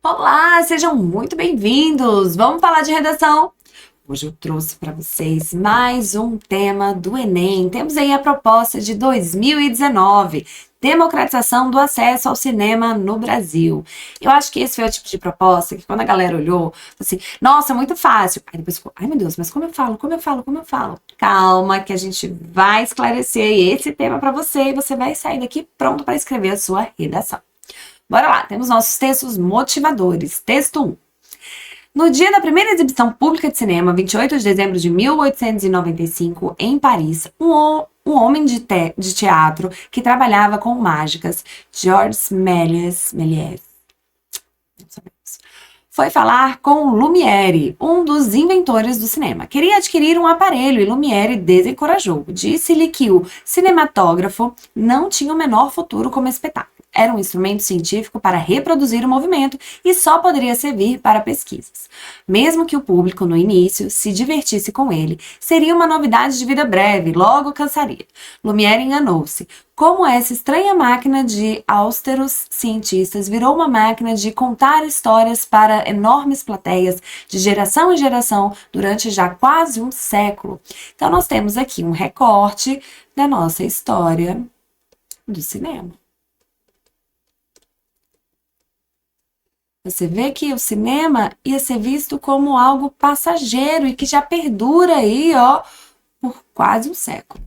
Olá, sejam muito bem-vindos! Vamos falar de redação? Hoje eu trouxe para vocês mais um tema do Enem. Temos aí a proposta de 2019, democratização do acesso ao cinema no Brasil. Eu acho que esse foi o tipo de proposta que quando a galera olhou, assim, nossa, muito fácil. Aí depois ficou, ai meu Deus, mas como eu falo, como eu falo, como eu falo? Calma, que a gente vai esclarecer esse tema para você e você vai sair daqui pronto para escrever a sua redação. Bora lá, temos nossos textos motivadores. Texto 1. No dia da primeira exibição pública de cinema, 28 de dezembro de 1895, em Paris, um homem de teatro que trabalhava com mágicas, Georges Méliès, foi falar com Lumière, um dos inventores do cinema. Queria adquirir um aparelho e Lumière desencorajou. Disse-lhe que o cinematógrafo não tinha o menor futuro como espetáculo. Era um instrumento científico para reproduzir o movimento e só poderia servir para pesquisas. Mesmo que o público, no início, se divertisse com ele, seria uma novidade de vida breve, logo cansaria. Lumière enganou-se. Como essa estranha máquina de austeros cientistas virou uma máquina de contar histórias para enormes plateias, de geração em geração, durante já quase um século. Então, nós temos aqui um recorte da nossa história do cinema. Você vê que o cinema ia ser visto como algo passageiro e que já perdura aí, ó, por quase um século.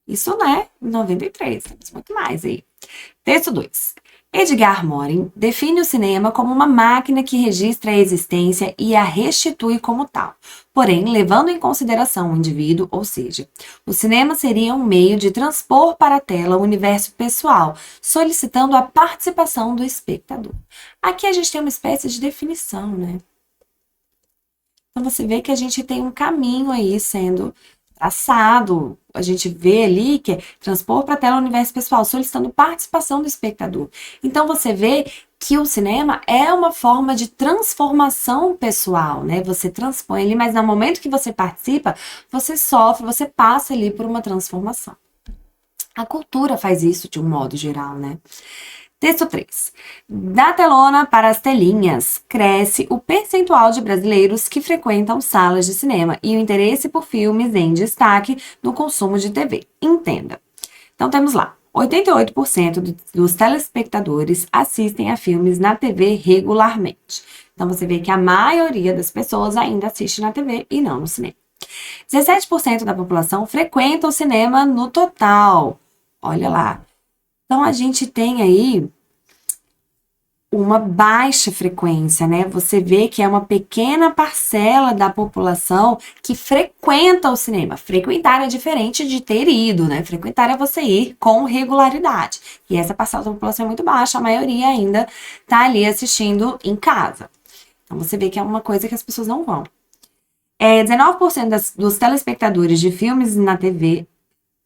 Isso, né? Em 93, temos muito mais aí. Texto 2. Edgar Morin define o cinema como uma máquina que registra a existência e a restitui como tal, porém levando em consideração o indivíduo, ou seja, o cinema seria um meio de transpor para a tela o universo pessoal, solicitando a participação do espectador. Aqui a gente tem uma espécie de definição, né? Então você vê que a gente tem um caminho aí sendo traçado, a gente vê ali que é transpor para a tela o universo pessoal, solicitando participação do espectador. Então você vê que o cinema é uma forma de transformação pessoal, né? Você transpõe ali, mas no momento que você participa, você sofre, você passa ali por uma transformação. A cultura faz isso de um modo geral, né? Texto 3. Da telona para as telinhas, cresce o percentual de brasileiros que frequentam salas de cinema e o interesse por filmes em destaque no consumo de TV. Entenda. Então temos lá, 88% dos telespectadores assistem a filmes na TV regularmente. Então você vê que a maioria das pessoas ainda assiste na TV e não no cinema. 17% da população frequenta o cinema no total. Olha lá. Então, a gente tem aí uma baixa frequência, né? Você vê que é uma pequena parcela da população que frequenta o cinema. Frequentar é diferente de ter ido, né? Frequentar é você ir com regularidade. E essa parcela da população é muito baixa, a maioria ainda tá ali assistindo em casa. Então, você vê que é uma coisa que as pessoas não vão. 19% dos telespectadores de filmes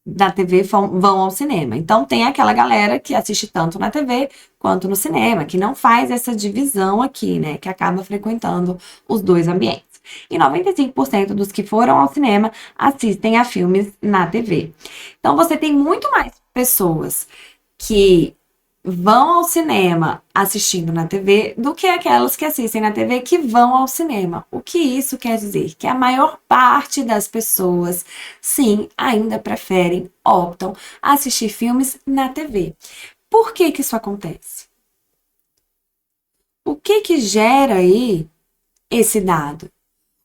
da TV vão ao cinema. Então, tem aquela galera que assiste tanto na TV quanto no cinema, que não faz essa divisão aqui, né? Que acaba frequentando os dois ambientes. E 95% dos que foram ao cinema assistem a filmes na TV. Então, você tem muito mais pessoas que vão ao cinema assistindo na TV do que aquelas que assistem na TV que vão ao cinema. O que isso quer dizer? Que a maior parte das pessoas, sim, ainda preferem, optam assistir filmes na TV. Por que que isso acontece? O que que gera aí esse dado?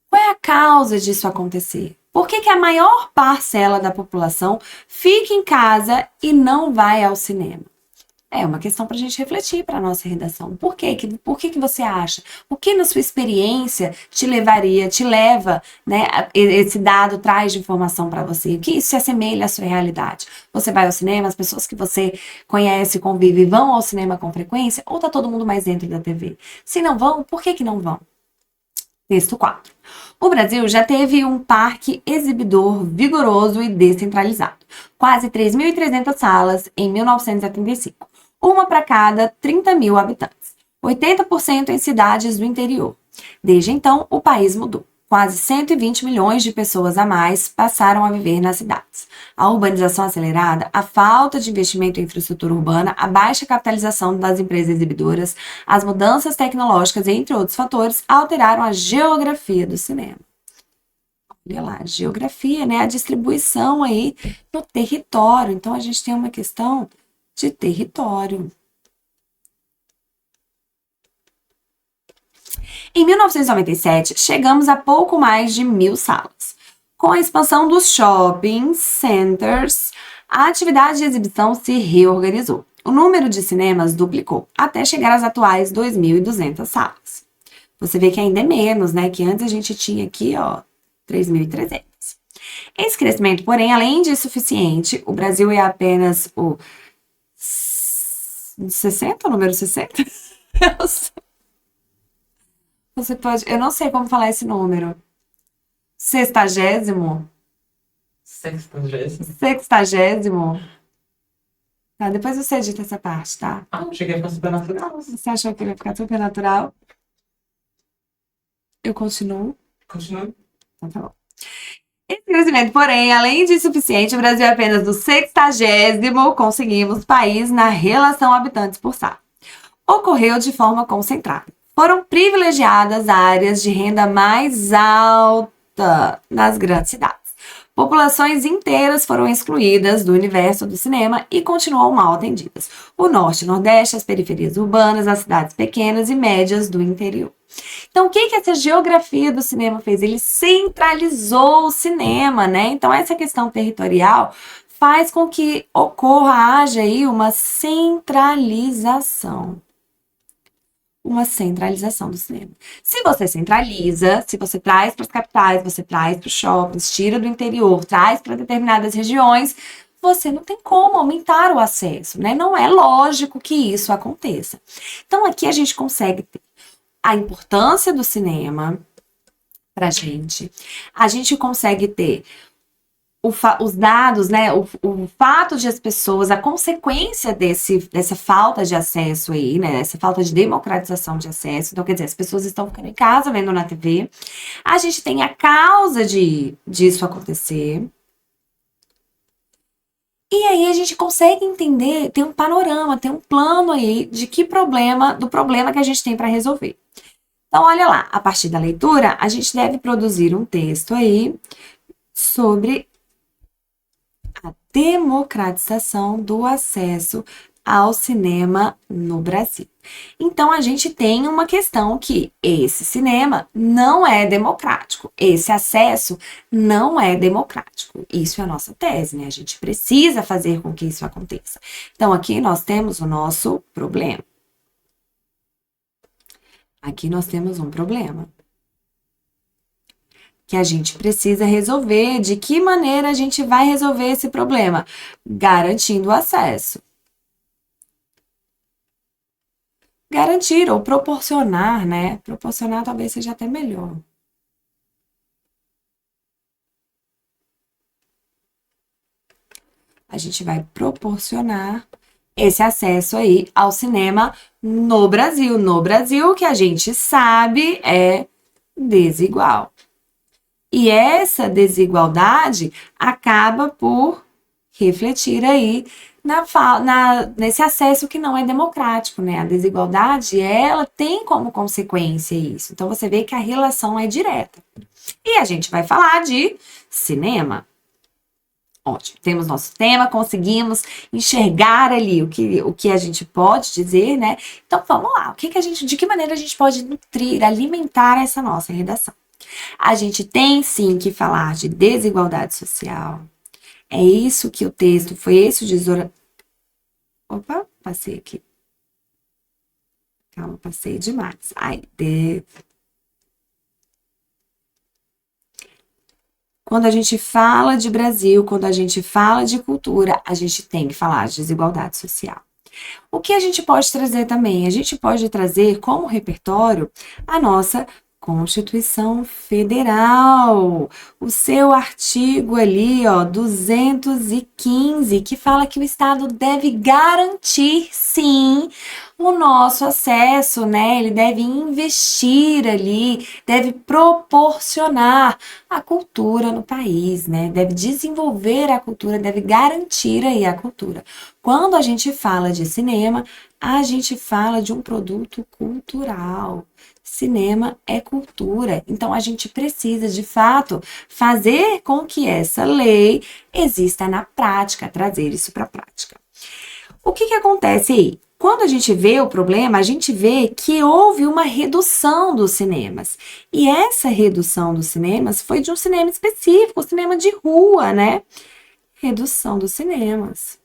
Qual é a causa disso acontecer? Por que que a maior parcela da população fica em casa e não vai ao cinema? É uma questão para a gente refletir para a nossa redação. Por quê? Por que você acha? O que na sua experiência te leva, né? Esse dado traz de informação para você? O que isso se assemelha à sua realidade? Você vai ao cinema, as pessoas que você conhece, convive, vão ao cinema com frequência? Ou tá todo mundo mais dentro da TV? Se não vão, por que não vão? Texto 4. O Brasil já teve um parque exibidor vigoroso e descentralizado. Quase 3.300 salas em 1975. Uma para cada 30 mil habitantes. 80% em cidades do interior. Desde então, o país mudou. quase 120 milhões de pessoas a mais passaram a viver nas cidades. A urbanização acelerada, a falta de investimento em infraestrutura urbana, a baixa capitalização das empresas exibidoras, as mudanças tecnológicas, entre outros fatores, alteraram a geografia do cinema. Olha lá, geografia, né? A distribuição aí no território. Então, a gente tem uma questão de território. Em 1997, chegamos a pouco mais de 1.000 salas. Com a expansão dos shopping centers, a atividade de exibição se reorganizou. O número de cinemas duplicou, até chegar às atuais 2.200 salas. Você vê que ainda é menos, né? Que antes a gente tinha aqui, ó, 3.300. Esse crescimento, porém, além de suficiente, o Brasil é apenas o 60, o número 60? Você pode, eu não sei como falar esse número. Sextagésimo? Sextagésimo? Tá, depois você edita essa parte, tá? Eu cheguei a ficar super natural. Você achou que ele ia ficar super natural? Eu continuo? Continua. Então tá bom. Esse crescimento, porém, além de suficiente, o Brasil é apenas do 60º, conseguimos, país na relação habitantes por sala. Ocorreu de forma concentrada. Foram privilegiadas áreas de renda mais alta nas grandes cidades. Populações inteiras foram excluídas do universo do cinema e continuam mal atendidas. O norte e nordeste, as periferias urbanas, as cidades pequenas e médias do interior. Então, o que essa geografia do cinema fez? Ele centralizou o cinema, né? Então, essa questão territorial faz com que haja aí uma centralização. Uma centralização do cinema. Se você centraliza, se você traz para as capitais, você traz para os shoppings, tira do interior, traz para determinadas regiões, você não tem como aumentar o acesso, né? Não é lógico que isso aconteça. Então, aqui a gente consegue ter a importância do cinema para a gente consegue ter os dados, né, o fato de as pessoas, a consequência dessa falta de acesso aí, né, essa falta de democratização de acesso, então quer dizer, as pessoas estão ficando em casa vendo na TV, a gente tem a causa disso acontecer, e aí a gente consegue entender, tem um panorama, tem um plano aí do problema que a gente tem para resolver. Então, olha lá, a partir da leitura, a gente deve produzir um texto aí sobre a democratização do acesso ao cinema no Brasil. Então, a gente tem uma questão que esse cinema não é democrático, esse acesso não é democrático. Isso é a nossa tese, né? A gente precisa fazer com que isso aconteça. Então, aqui nós temos o nosso problema. Aqui nós temos um problema que a gente precisa resolver. De que maneira a gente vai resolver esse problema? Garantindo o acesso. Garantir ou proporcionar, né? Proporcionar talvez seja até melhor. A gente vai proporcionar esse acesso aí ao cinema no Brasil. No Brasil, que a gente sabe é desigual. E essa desigualdade acaba por refletir aí nesse acesso que não é democrático, né? A desigualdade, ela tem como consequência isso. Então, você vê que a relação é direta. E a gente vai falar de cinema. Ótimo, temos nosso tema, conseguimos enxergar ali o que a gente pode dizer, né? Então, vamos lá. De que maneira a gente pode nutrir, alimentar essa nossa redação? A gente tem, sim, que falar de desigualdade social. É isso que o texto, foi esse o tesouro... Opa, passei aqui. Calma, passei demais. Quando a gente fala de Brasil, quando a gente fala de cultura, a gente tem que falar de desigualdade social. O que a gente pode trazer também? A gente pode trazer como repertório a nossa Constituição Federal, o seu artigo ali, ó, 215, que fala que o Estado deve garantir, sim, o nosso acesso, né? Ele deve investir ali, deve proporcionar a cultura no país, né? Deve desenvolver a cultura, deve garantir aí a cultura. Quando a gente fala de cinema, a gente fala de um produto cultural. Cinema é cultura, então a gente precisa, de fato, fazer com que essa lei exista na prática, trazer isso para a prática. O que acontece aí? Quando a gente vê o problema, a gente vê que houve uma redução dos cinemas. E essa redução dos cinemas foi de um cinema específico, o cinema de rua, né? Redução dos cinemas.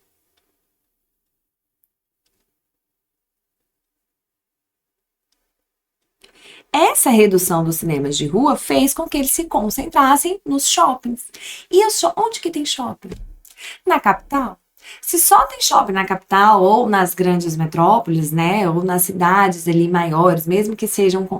Essa redução dos cinemas de rua fez com que eles se concentrassem nos shoppings. E onde que tem shopping? Na capital. Se só tem shopping na capital ou nas grandes metrópoles, né, ou nas cidades ali maiores, mesmo que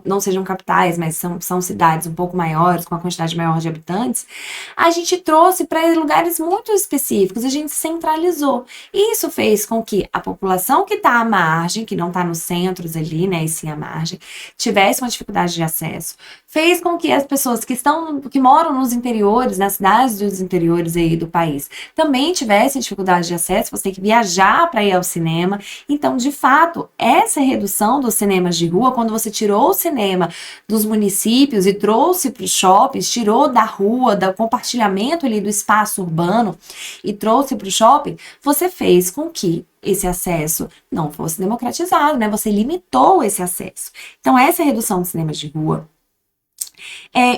não sejam capitais, mas são cidades um pouco maiores, com a quantidade maior de habitantes, a gente trouxe para lugares muito específicos, a gente centralizou. E isso fez com que a população que está à margem, que não está nos centros ali, né, e sim à margem, tivesse uma dificuldade de acesso. Fez com que as pessoas que moram nos interiores, nas cidades dos interiores aí do país, também tivessem dificuldade de acesso, você tem que viajar para ir ao cinema. Então, de fato, essa redução dos cinemas de rua, quando você tirou o cinema dos municípios e trouxe para os shoppings, tirou da rua, do compartilhamento ali do espaço urbano e trouxe para o shopping, você fez com que esse acesso não fosse democratizado, né? Você limitou esse acesso. Então, essa redução dos cinemas de rua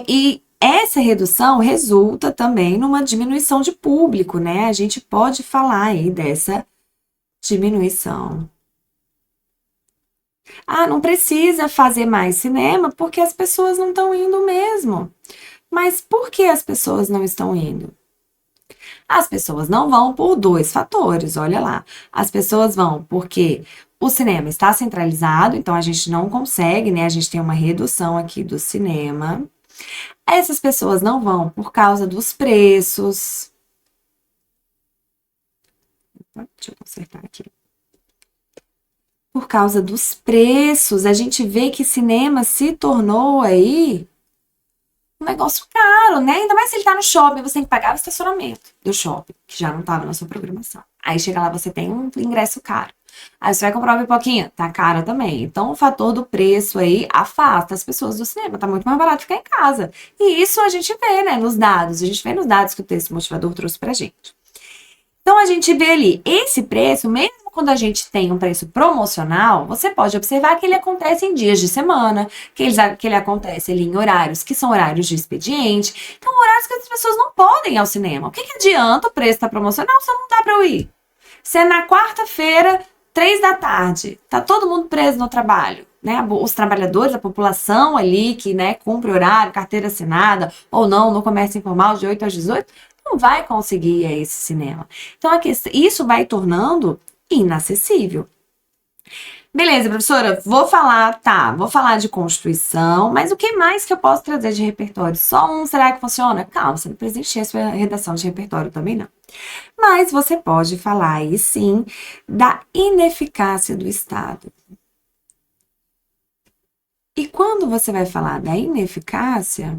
e essa redução resulta também numa diminuição de público, né? A gente pode falar aí dessa diminuição. Ah, não precisa fazer mais cinema porque as pessoas não estão indo mesmo. Mas por que as pessoas não estão indo? As pessoas não vão por dois fatores, olha lá. As pessoas vão porque o cinema está centralizado, então a gente não consegue, né? A gente tem uma redução aqui do cinema. Essas pessoas não vão por causa dos preços. Deixa eu consertar aqui. Por causa dos preços, a gente vê que cinema se tornou aí um negócio caro, né? Ainda mais se ele tá no shopping, você tem que pagar o estacionamento do shopping, que já não estava na sua programação. Aí chega lá, você tem um ingresso caro. Aí você vai comprar uma pipoquinha, tá caro também. Então, o fator do preço aí afasta as pessoas do cinema. Tá muito mais barato ficar em casa. E isso a gente vê, né, nos dados. A gente vê nos dados que o texto motivador trouxe pra gente. Então, a gente vê ali, esse preço, mesmo quando a gente tem um preço promocional, você pode observar que ele acontece em dias de semana, que ele acontece ali em horários que são horários de expediente. Então, horários que as pessoas não podem ir ao cinema. O que adianta o preço tá promocional se não dá pra eu ir? Se é na quarta-feira, 3 da tarde, tá todo mundo preso no trabalho, né? Os trabalhadores, a população ali que, né, cumpre horário, carteira assinada ou não, no comércio informal de 8 às 18, não vai conseguir ir a esse cinema. Então, isso vai tornando inacessível. Beleza, professora, vou falar de Constituição, mas o que mais que eu posso trazer de repertório? Só um, será que funciona? Calma, você não precisa encher a sua redação de repertório também, não. Mas você pode falar aí, sim, da ineficácia do Estado. E quando você vai falar da ineficácia,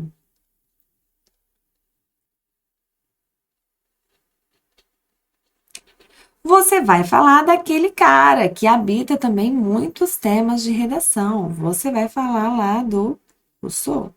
você vai falar daquele cara que habita também muitos temas de redação. Você vai falar lá do Rousseau.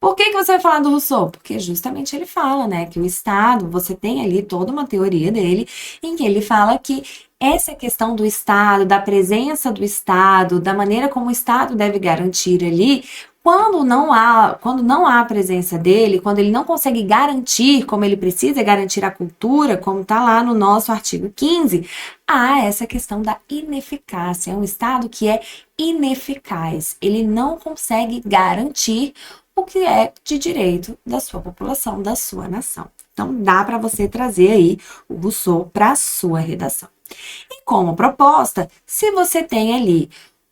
Por que você vai falar do Rousseau? Porque justamente ele fala, né, que o Estado, você tem ali toda uma teoria dele, em que ele fala que essa questão do Estado, da presença do Estado, da maneira como o Estado deve garantir ali, quando não há a presença dele, quando ele não consegue garantir como ele precisa garantir a cultura, como está lá no nosso artigo 15, há essa questão da ineficácia. É um Estado que é ineficaz, ele não consegue garantir o que é de direito da sua população, da sua nação. Então, dá para você trazer aí o Rousseau para a sua redação. E como proposta, se você tem ali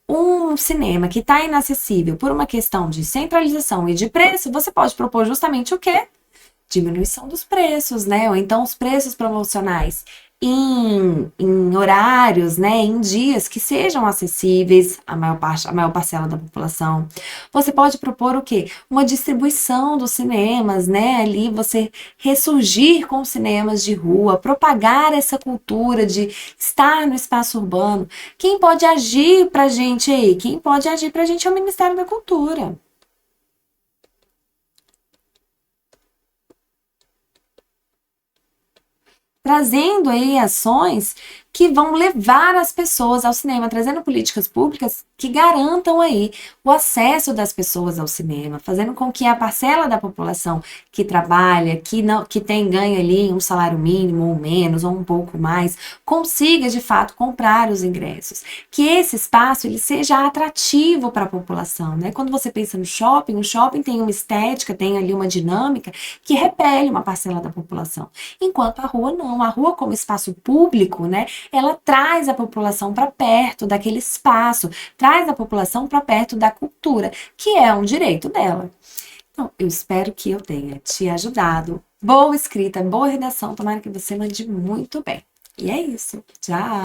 um cinema que está inacessível por uma questão de centralização e de preço, você pode propor justamente o quê? Diminuição dos preços, né? Ou então os preços promocionais em horários, né? Em dias que sejam acessíveis à maior parcela da população. Você pode propor o quê? Uma distribuição dos cinemas, né? Ali você ressurgir com cinemas de rua, propagar essa cultura de estar no espaço urbano. Quem pode agir pra gente aí? Quem pode agir pra gente é o Ministério da Cultura. Trazendo aí ações que vão levar as pessoas ao cinema, trazendo políticas públicas que garantam aí o acesso das pessoas ao cinema, fazendo com que a parcela da população que trabalha, que tem ganho ali um salário mínimo ou menos ou um pouco mais, consiga de fato comprar os ingressos, que esse espaço ele seja atrativo para a população, né? Quando você pensa no shopping, o shopping tem uma estética, tem ali uma dinâmica que repele uma parcela da população, enquanto a rua não, a rua como espaço público, né? Ela traz a população para perto daquele espaço, traz a população para perto da cultura, que é um direito dela. Então, eu espero que eu tenha te ajudado. Boa escrita, boa redação, tomara que você mande muito bem. E é isso. Tchau!